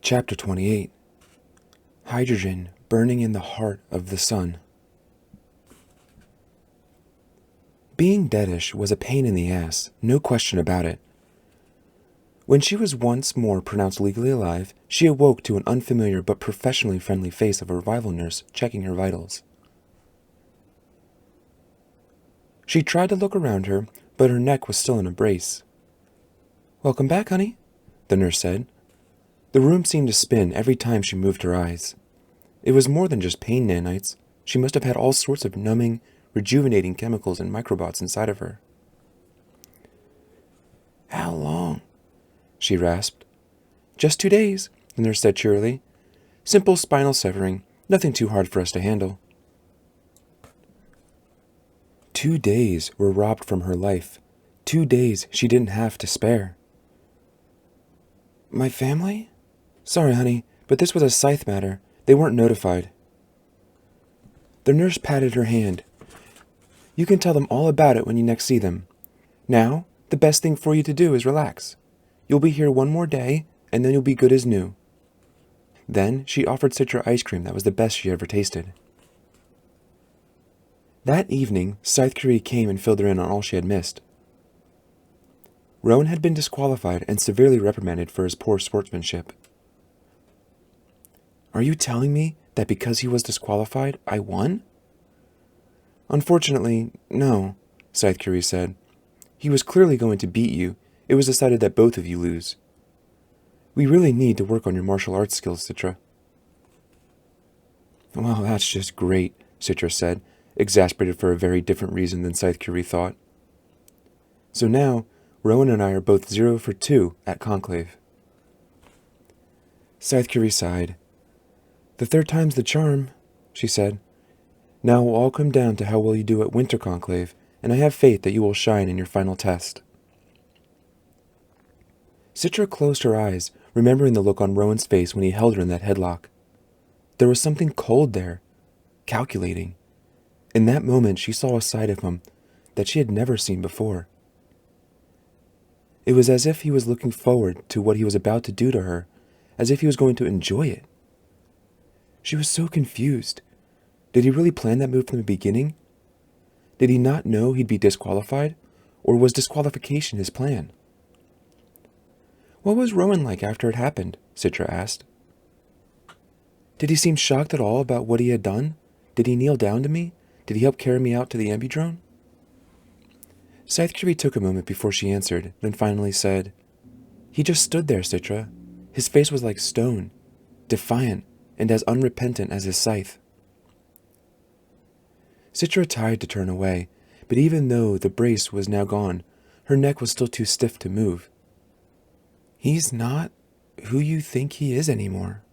Chapter 28. Hydrogen burning in the heart of the sun. Being deadish was a pain in the ass, no question about it. When she was once more pronounced legally alive, she awoke to an unfamiliar but professionally friendly face of a revival nurse checking her vitals. She tried to look around her, but her neck was still in a brace. "Welcome back, honey," the nurse said. The room seemed to spin every time she moved her eyes. It was more than just pain nanites. She must have had all sorts of numbing, rejuvenating chemicals and microbots inside of her. "How long?" she rasped. "Just 2 days," the nurse said cheerily. "Simple spinal severing, nothing too hard for us to handle." 2 days were robbed from her life. 2 days she didn't have to spare. "My family? Sorry, honey, but this was a Scythe matter. They weren't notified." The nurse patted her hand. "You can tell them all about it when you next see them. Now, the best thing for you to do is relax. You'll be here 1 more day, and then you'll be good as new." Then she offered Citra ice cream that was the best she ever tasted. That evening, Scythe came and filled her in on all she had missed. Rowan had been disqualified and severely reprimanded for his poor sportsmanship. "Are you telling me that because he was disqualified, I won?" "Unfortunately, no," Scythe said. "He was clearly going to beat you. It was decided that both of you lose. We really need to work on your martial arts skills, Citra." "Well, that's just great," Citra said, exasperated for a very different reason than Scythe thought. "So now, Rowan and I are both 0 for 2 at Conclave." Scythe sighed. "The 3rd time's the charm," she said. "Now it will all come down to how well you do at Winter Conclave, and I have faith that you will shine in your final test." Citra closed her eyes, remembering the look on Rowan's face when he held her in that headlock. There was something cold there, calculating. In that moment she saw a side of him that she had never seen before. It was as if he was looking forward to what he was about to do to her, as if he was going to enjoy it. She was so confused. Did he really plan that move from the beginning? Did he not know he'd be disqualified, or was disqualification his plan? "What was Rowan like after it happened?" Citra asked. "Did he seem shocked at all about what he had done? Did he kneel down to me? Did he help carry me out to the ambidrone?" Scythe took a moment before she answered, then finally said, "He just stood there, Citra. His face was like stone, defiant, and as unrepentant as his scythe." Citra tried to turn away, but even though the brace was now gone, her neck was still too stiff to move. "He's not who you think he is anymore,"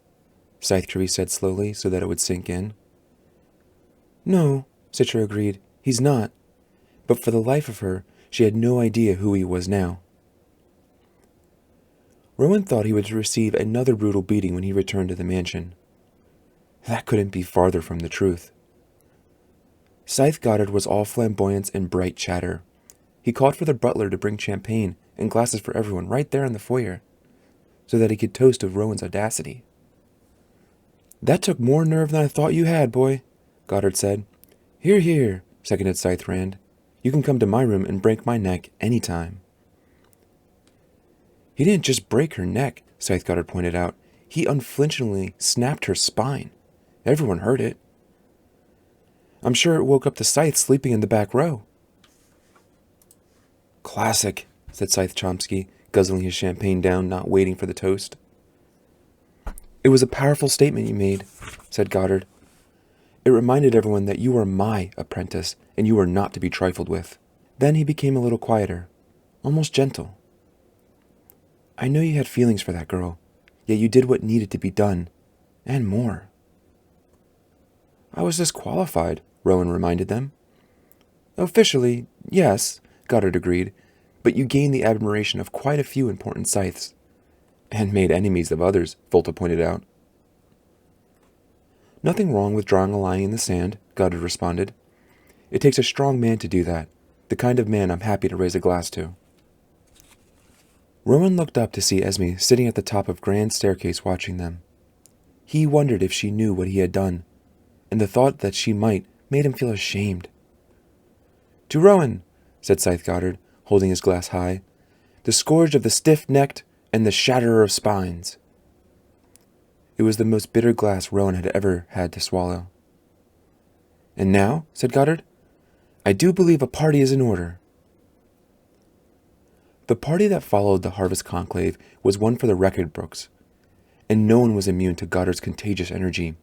Scythe said slowly so that it would sink in. "No," Citra agreed, "he's not." But for the life of her, she had no idea who he was now. Rowan thought he would receive another brutal beating when he returned to the mansion. That couldn't be farther from the truth. Scythe Goddard was all flamboyance and bright chatter. He called for the butler to bring champagne and glasses for everyone right there in the foyer, so that he could toast of Rowan's audacity. "That took more nerve than I thought you had, boy," Goddard said. "Hear, hear," seconded Scythe Rand. "You can come to my room and break my neck any time." "He didn't just break her neck," Scythe Goddard pointed out. "He unflinchingly snapped her spine. Everyone heard it. I'm sure it woke up the Scythe sleeping in the back row." "Classic," said Scythe Chomsky, guzzling his champagne down, not waiting for the toast. "It was a powerful statement you made," said Goddard. "It reminded everyone that you were my apprentice, and you were not to be trifled with." Then he became a little quieter, almost gentle. "I know you had feelings for that girl, yet you did what needed to be done, and more." "I was disqualified," Rowan reminded them. "Officially, yes," Goddard agreed, "but you gained the admiration of quite a few important Scythes." "And made enemies of others," Volta pointed out. "Nothing wrong with drawing a line in the sand," Goddard responded. "It takes a strong man to do that, the kind of man I'm happy to raise a glass to." Rowan looked up to see Esme sitting at the top of Grand Staircase watching them. He wondered if she knew what he had done, and the thought that she might made him feel ashamed. "To Rowan," said Scythe Goddard, holding his glass high, "the scourge of the stiff-necked and the shatterer of spines." It was the most bitter glass Rowan had ever had to swallow. "And now," said Goddard, "I do believe a party is in order." The party that followed the Harvest Conclave was one for the record books, and no one was immune to Goddard's contagious energy.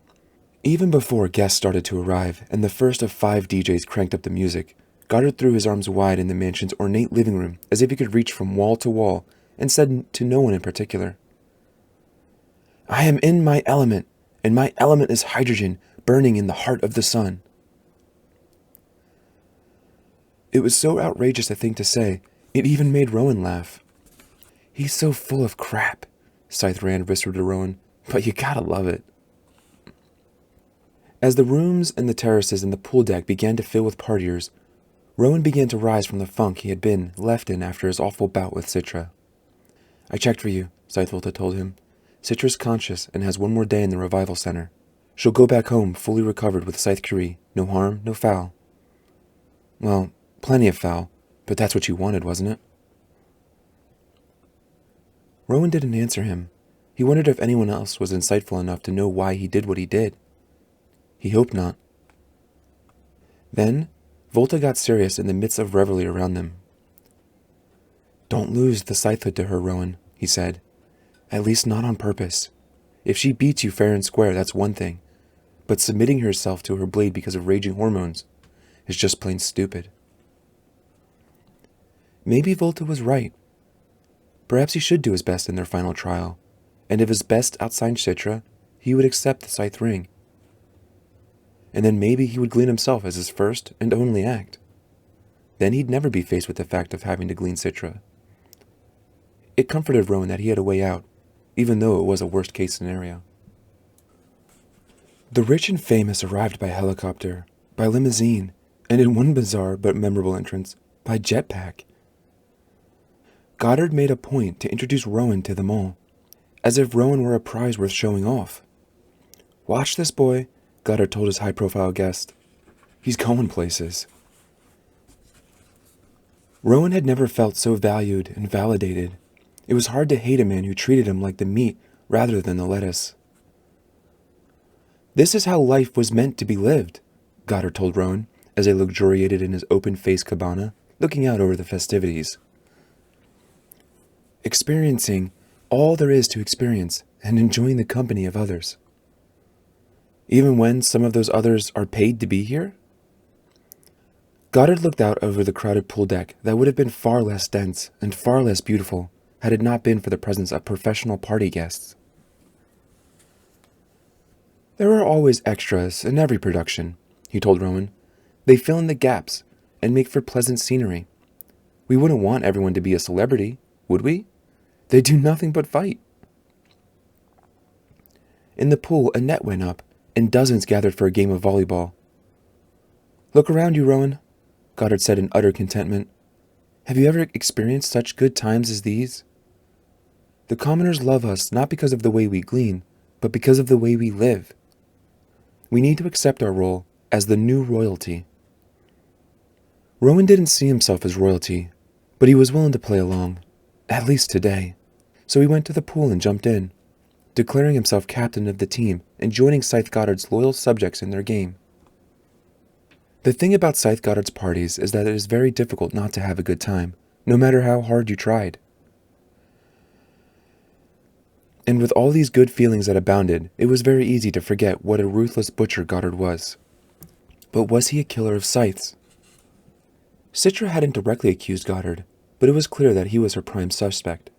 Even before guests started to arrive, and the first of 5 DJs cranked up the music, Goddard threw his arms wide in the mansion's ornate living room as if he could reach from wall to wall, and said to no one in particular, "I am in my element, and my element is hydrogen burning in the heart of the sun." It was so outrageous a thing to say, it even made Rowan laugh. "He's so full of crap," Scythe Rand whispered to Rowan, "but you gotta love it." As the rooms and the terraces and the pool deck began to fill with partiers, Rowan began to rise from the funk he had been left in after his awful bout with Citra. "I checked for you," Scythe Volta told him. "Citra's conscious and has one more day in the revival center. She'll go back home fully recovered with Scythe Curie. No harm, no foul." "Well, plenty of foul, but that's what you wanted, wasn't it?" Rowan didn't answer him. He wondered if anyone else was insightful enough to know why he did what he did. He hoped not. Then, Volta got serious in the midst of revelry around them. "Don't lose the Scythehood to her, Rowan," he said. "At least not on purpose. If she beats you fair and square, that's one thing. But submitting herself to her blade because of raging hormones is just plain stupid." Maybe Volta was right. Perhaps he should do his best in their final trial, and if his best outshined Citra, he would accept the Scythe ring. And then maybe he would glean himself as his first and only act. Then he'd never be faced with the fact of having to glean Citra. It comforted Rowan that he had a way out, even though it was a worst-case scenario. The rich and famous arrived by helicopter, by limousine, and in one bizarre but memorable entrance, by jetpack. Goddard made a point to introduce Rowan to them all, as if Rowan were a prize worth showing off. "Watch this boy," Goddard told his high-profile guest. "He's going places." Rowan had never felt so valued and validated. It was hard to hate a man who treated him like the meat rather than the lettuce. "This is how life was meant to be lived," Goddard told Rowan, as they luxuriated in his open-faced cabana, looking out over the festivities. "Experiencing all there is to experience and enjoying the company of others. Even when some of those others are paid to be here?" Goddard looked out over the crowded pool deck that would have been far less dense and far less beautiful had it not been for the presence of professional party guests. "There are always extras in every production," he told Rowan. "They fill in the gaps and make for pleasant scenery. We wouldn't want everyone to be a celebrity, would we? They do nothing but fight." In the pool, a net went up, and dozens gathered for a game of volleyball. "Look around you, Rowan," Goddard said in utter contentment. "Have you ever experienced such good times as these? The commoners love us not because of the way we glean, but because of the way we live. We need to accept our role as the new royalty." Rowan didn't see himself as royalty, but he was willing to play along, at least today. So he went to the pool and jumped in, declaring himself captain of the team and joining Scythe Goddard's loyal subjects in their game. The thing about Scythe Goddard's parties is that it is very difficult not to have a good time, no matter how hard you tried. And with all these good feelings that abounded, it was very easy to forget what a ruthless butcher Goddard was. But was he a killer of Scythes? Citra hadn't directly accused Goddard, but it was clear that he was her prime suspect.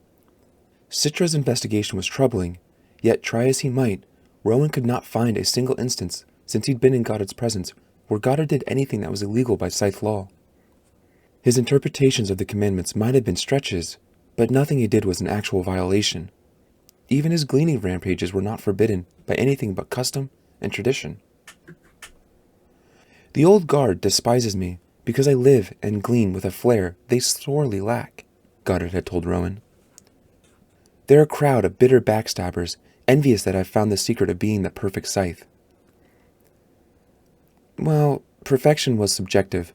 Citra's investigation was troubling, yet try as he might, Rowan could not find a single instance since he'd been in Goddard's presence where Goddard did anything that was illegal by Scythe law. His interpretations of the commandments might have been stretches, but nothing he did was an actual violation. Even his gleaning rampages were not forbidden by anything but custom and tradition. "The old guard despises me because I live and glean with a flair they sorely lack," Goddard had told Rowan. They're a crowd of bitter backstabbers, envious that I've found the secret of being the perfect Scythe. Well, perfection was subjective.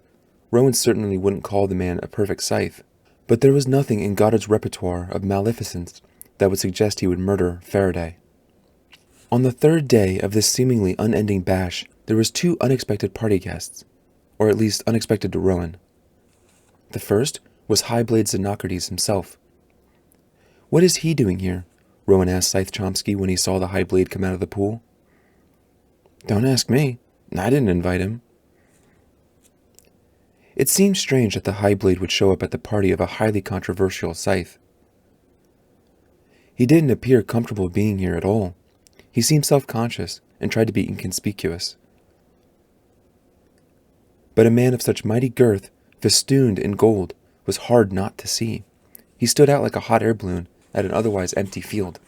Rowan certainly wouldn't call the man a perfect Scythe, but there was nothing in Goddard's repertoire of maleficence that would suggest he would murder Faraday. On the third day of this seemingly unending bash, there was 2 unexpected party guests, or at least unexpected to Rowan. The first was Highblade Xenocrates himself. "What is he doing here?" Rowan asked Scythe Chomsky when he saw the Highblade come out of the pool. "Don't ask me. I didn't invite him." It seemed strange that the Highblade would show up at the party of a highly controversial Scythe. He didn't appear comfortable being here at all. He seemed self-conscious and tried to be inconspicuous. But a man of such mighty girth, festooned in gold, was hard not to see. He stood out like a hot air balloon at an otherwise empty field.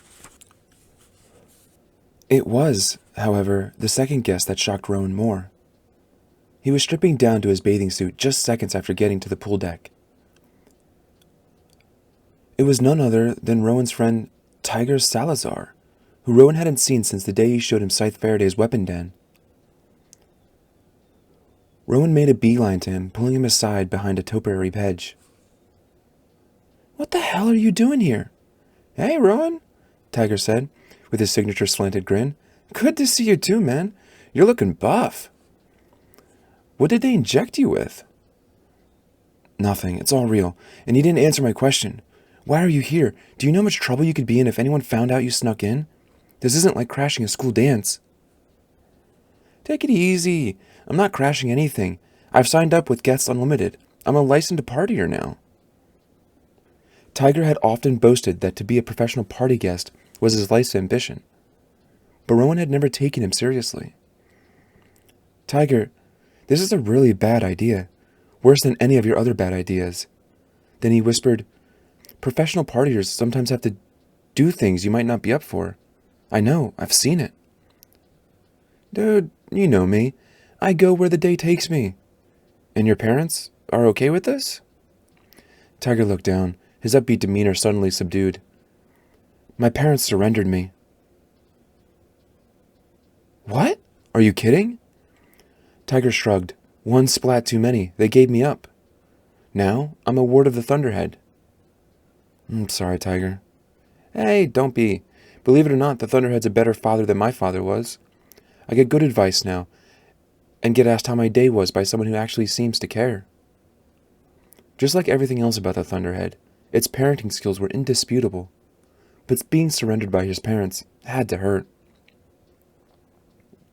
It was, however, the second guest that shocked Rowan more. He was stripping down to his bathing suit just seconds after getting to the pool deck. It was none other than Rowan's friend Tiger Salazar, who Rowan hadn't seen since the day he showed him Scythe Faraday's weapon den. Rowan made a beeline to him, pulling him aside behind a topiary hedge. "What the hell are you doing here?" "Hey, Rowan," Tiger said, with his signature slanted grin. "Good to see you too, man. You're looking buff. What did they inject you with?" "Nothing. It's all real. And you didn't answer my question. Why are you here? Do you know how much trouble you could be in if anyone found out you snuck in? This isn't like crashing a school dance." "Take it easy. I'm not crashing anything. I've signed up with Guests Unlimited. I'm a licensed partier now." Tiger had often boasted that to be a professional party guest was his life's ambition, but Rowan had never taken him seriously. "Tiger, this is a really bad idea. Worse than any of your other bad ideas." Then he whispered, "Professional partiers sometimes have to do things you might not be up for. I know, I've seen it." "Dude, you know me. I go where the day takes me." "And your parents are okay with this?" Tiger looked down, his upbeat demeanor suddenly subdued. "My parents surrendered me." "What? Are you kidding?" Tiger shrugged. "One splat too many. They gave me up. Now, I'm a ward of the Thunderhead." "I'm sorry, Tiger." "Hey, don't be. Believe it or not, the Thunderhead's a better father than my father was. I get good advice now, and get asked how my day was by someone who actually seems to care." Just like everything else about the Thunderhead, its parenting skills were indisputable, but being surrendered by his parents had to hurt.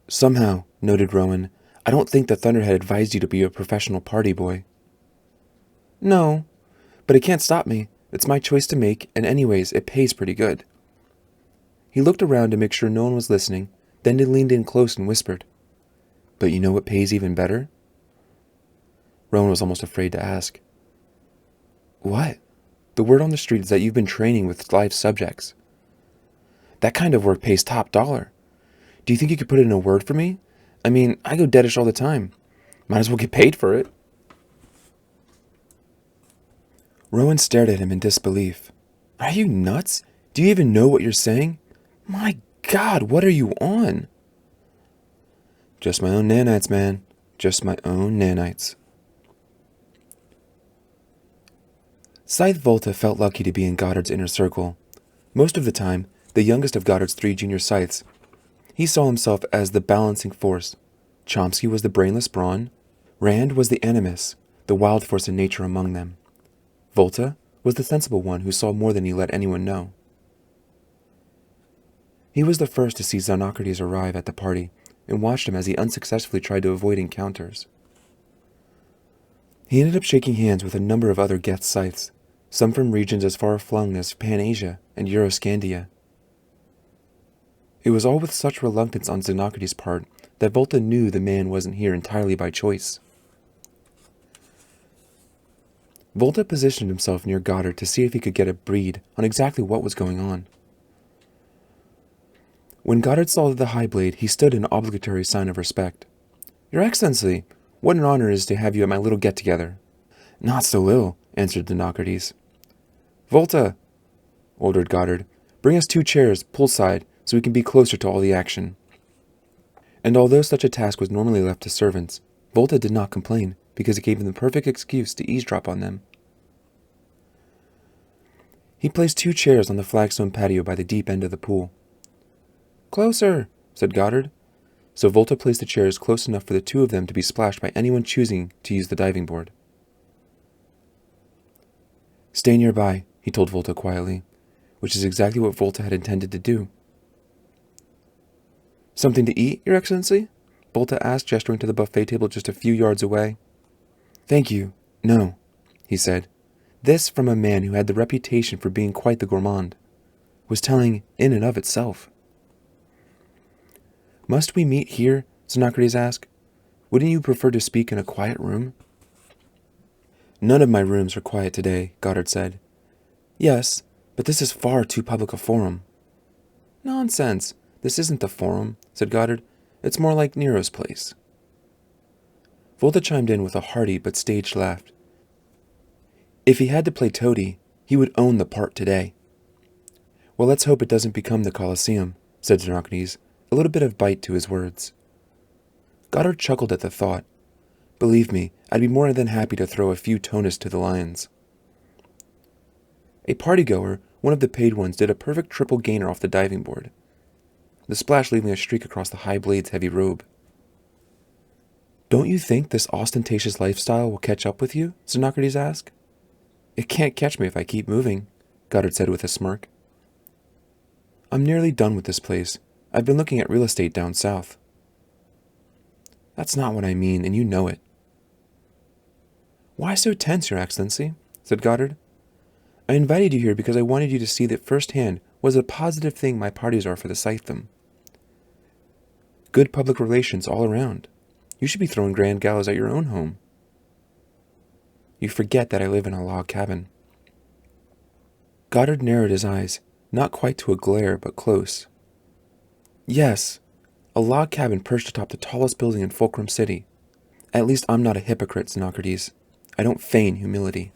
"Somehow," noted Rowan, "I don't think the Thunderhead advised you to be a professional party boy." "No, but it can't stop me. It's my choice to make, and anyways, it pays pretty good." He looked around to make sure no one was listening, then he leaned in close and whispered, "But you know what pays even better?" Rowan was almost afraid to ask. "What?" "The word on the street is that you've been training with live subjects." "That kind of work pays top dollar. Do you think you could put in a word for me? I mean, I go deadish all the time. Might as well get paid for it." Rowan stared at him in disbelief. "Are you nuts? Do you even know what you're saying? My God, what are you on?" "Just my own nanites, man. Just my own nanites." Scythe Volta felt lucky to be in Goddard's inner circle. Most of the time, the youngest of Goddard's 3 junior Scythes, he saw himself as the balancing force. Chomsky was the brainless brawn. Rand was the animus, the wild force in nature among them. Volta was the sensible one who saw more than he let anyone know. He was the first to see Xenocrates arrive at the party, and watched him as he unsuccessfully tried to avoid encounters. He ended up shaking hands with a number of other Geth Scythes, some from regions as far-flung as Pan-Asia and Euroscandia. It was all with such reluctance on Xenocrates' part that Volta knew the man wasn't here entirely by choice. Volta positioned himself near Goddard to see if he could get a read on exactly what was going on. When Goddard saw the Highblade, he stood in obligatory sign of respect. "Your Excellency, what an honor it is to have you at my little get-together." "Not so little," answered Xenocrates. "Volta," ordered Goddard, Bring us 2 chairs, poolside, so we can be closer to all the action. And although such a task was normally left to servants, Volta did not complain, because it gave him the perfect excuse to eavesdrop on them. He placed 2 chairs on the flagstone patio by the deep end of the pool. "Closer," said Goddard. So Volta placed the chairs close enough for the 2 of them to be splashed by anyone choosing to use the diving board. "Stay nearby," he told Volta quietly, which is exactly what Volta had intended to do. "Something to eat, Your Excellency?" Volta asked, gesturing to the buffet table just a few yards away. "Thank you, no," he said. This from a man who had the reputation for being quite the gourmand. Was telling in and of itself. "Must we meet here?" Xenocrates asked. "Wouldn't you prefer to speak in a quiet room?" "None of my rooms are quiet today," Goddard said. "Yes, but this is far too public a forum." "Nonsense. This isn't the forum," said Goddard. "It's more like Nero's place." Volta chimed in with a hearty but staged laugh. If he had to play toady, he would own the part today. "Well, let's hope it doesn't become the Colosseum," said Xenocrates, a little bit of bite to his words. Goddard chuckled at the thought. "Believe me, I'd be more than happy to throw a few tonas to the lions." A partygoer, one of the paid ones, did a perfect triple gainer off the diving board, the splash leaving a streak across the high blade's heavy robe. "Don't you think this ostentatious lifestyle will catch up with you?" Xenocrates asked. "It can't catch me if I keep moving," Goddard said with a smirk. "I'm nearly done with this place. I've been looking at real estate down south." "That's not what I mean, and you know it." "Why so tense, Your Excellency?" said Goddard. "I invited you here because I wanted you to see that firsthand what a positive thing my parties are for the Scythe. Good public relations all around. You should be throwing grand galas at your own home." "You forget that I live in a log cabin." Goddard narrowed his eyes, not quite to a glare, but close. "Yes, a log cabin perched atop the tallest building in Fulcrum City. At least I'm not a hypocrite, Xenocrates. I don't feign humility."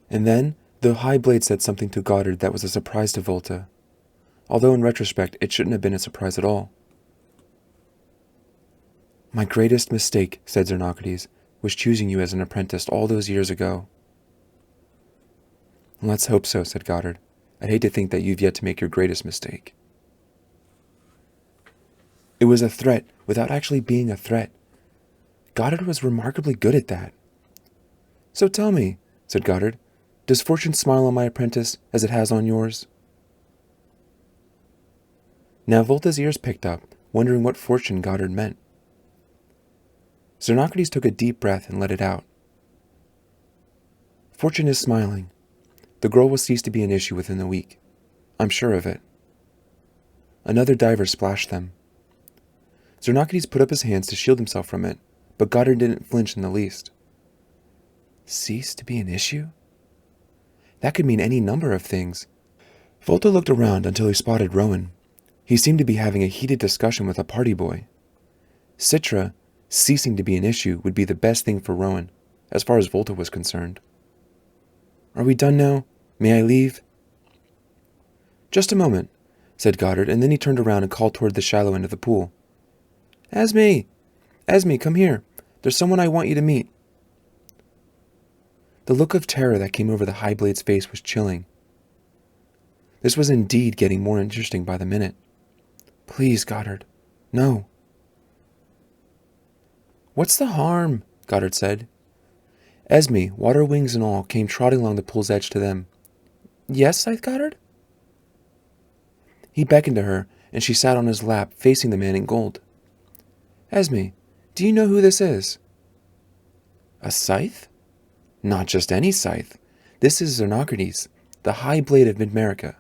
And then the high blade said something to Goddard that was a surprise to Volta, although in retrospect it shouldn't have been a surprise at all. "My greatest mistake," said Xenocrates, "was choosing you as an apprentice all those years ago." "Let's hope so," said Goddard. "I'd hate to think that you've yet to make your greatest mistake." It was a threat without actually being a threat. Goddard was remarkably good at that. "So tell me," said Goddard, "does fortune smile on my apprentice as it has on yours?" Now Volta's ears picked up, wondering what fortune Goddard meant. Xenocrates took a deep breath and let it out. "Fortune is smiling. The girl will cease to be an issue within the week. I'm sure of it." Another diver splashed them. Xenocrates put up his hands to shield himself from it, but Goddard didn't flinch in the least. Cease to be an issue? That could mean any number of things. Volta looked around until he spotted Rowan. He seemed to be having a heated discussion with a party boy. Citra, ceasing to be an issue, would be the best thing for Rowan, as far as Volta was concerned. "Are we done now? May I leave?" "Just a moment," said Goddard, and then he turned around and called toward the shallow end of the pool. Esme! Esme, come here. There's someone I want you to meet." The look of terror that came over the high blade's face was chilling. This was indeed getting more interesting by the minute. "Please, Goddard. No." "What's the harm?" Goddard said. Esme, water wings and all, came trotting along the pool's edge to them. "Yes, Scythe Goddard?" He beckoned to her, and she sat on his lap, facing the man in gold. "Esme, do you know who this is?" "A Scythe? Not just any Scythe. This is Xenocrates, the High Blade of Mid-America.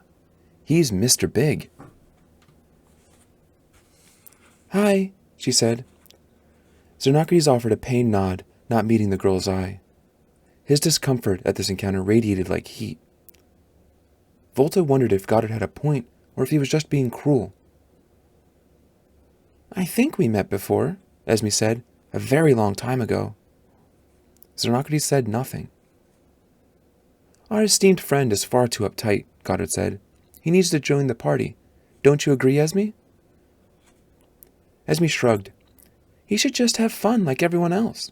He's Mr. Big." "Hi," she said. Xenocrates offered a pained nod, not meeting the girl's eye. His discomfort at this encounter radiated like heat. Volta wondered if Goddard had a point, or if he was just being cruel. "I think we met before," Esme said, "a very long time ago." Xenocrates said nothing. "Our esteemed friend is far too uptight," Goddard said. He needs to join the party. Don't you agree, Esme? Esme shrugged. He should just have fun like everyone else.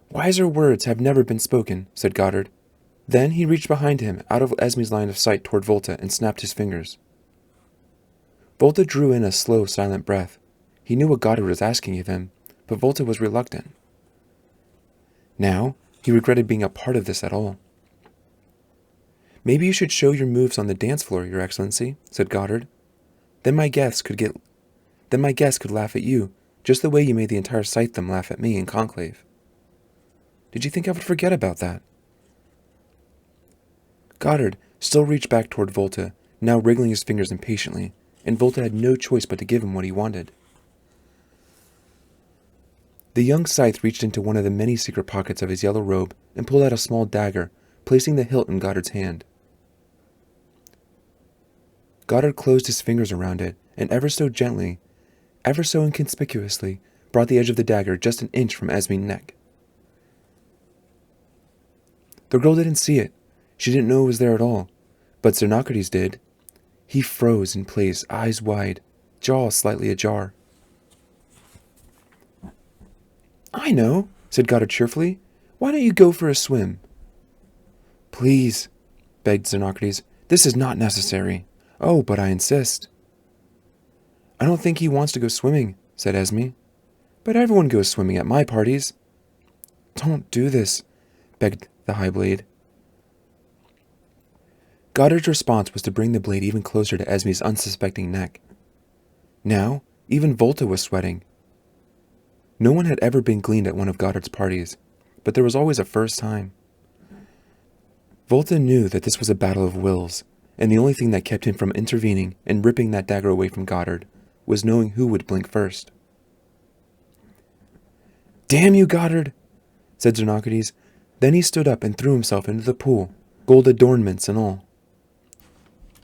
Wiser words have never been spoken, said Goddard. Then he reached behind him, out of Esme's line of sight toward Volta, and snapped his fingers. Volta drew in a slow, silent breath. He knew what Goddard was asking of him, but Volta was reluctant. Now, he regretted being a part of this at all. Maybe you should show your moves on the dance floor, Your Excellency, said Goddard. Then my guests could laugh at you, just the way you made the entire Scythe laugh at me in Conclave. Did you think I would forget about that? Goddard still reached back toward Volta, now wriggling his fingers impatiently, and Volta had no choice but to give him what he wanted. The young Scythe reached into one of the many secret pockets of his yellow robe and pulled out a small dagger, placing the hilt in Goddard's hand. Goddard closed his fingers around it, and ever so gently, ever so inconspicuously, brought the edge of the dagger just an inch from Esme's neck. The girl didn't see it. She didn't know it was there at all, but Xenocrates did. He froze in place, eyes wide, jaw slightly ajar. I know, said Goddard cheerfully. Why don't you go for a swim? Please, begged Xenocrates. This is not necessary. Oh, but I insist. I don't think he wants to go swimming, said Esme. But everyone goes swimming at my parties. Don't do this, begged the High Blade. Goddard's response was to bring the blade even closer to Esme's unsuspecting neck. Now, even Volta was sweating. No one had ever been gleaned at one of Goddard's parties, but there was always a first time. Volta knew that this was a battle of wills, and the only thing that kept him from intervening and ripping that dagger away from Goddard was knowing who would blink first. Damn you, Goddard, said Xenocrates. Then he stood up and threw himself into the pool, gold adornments and all.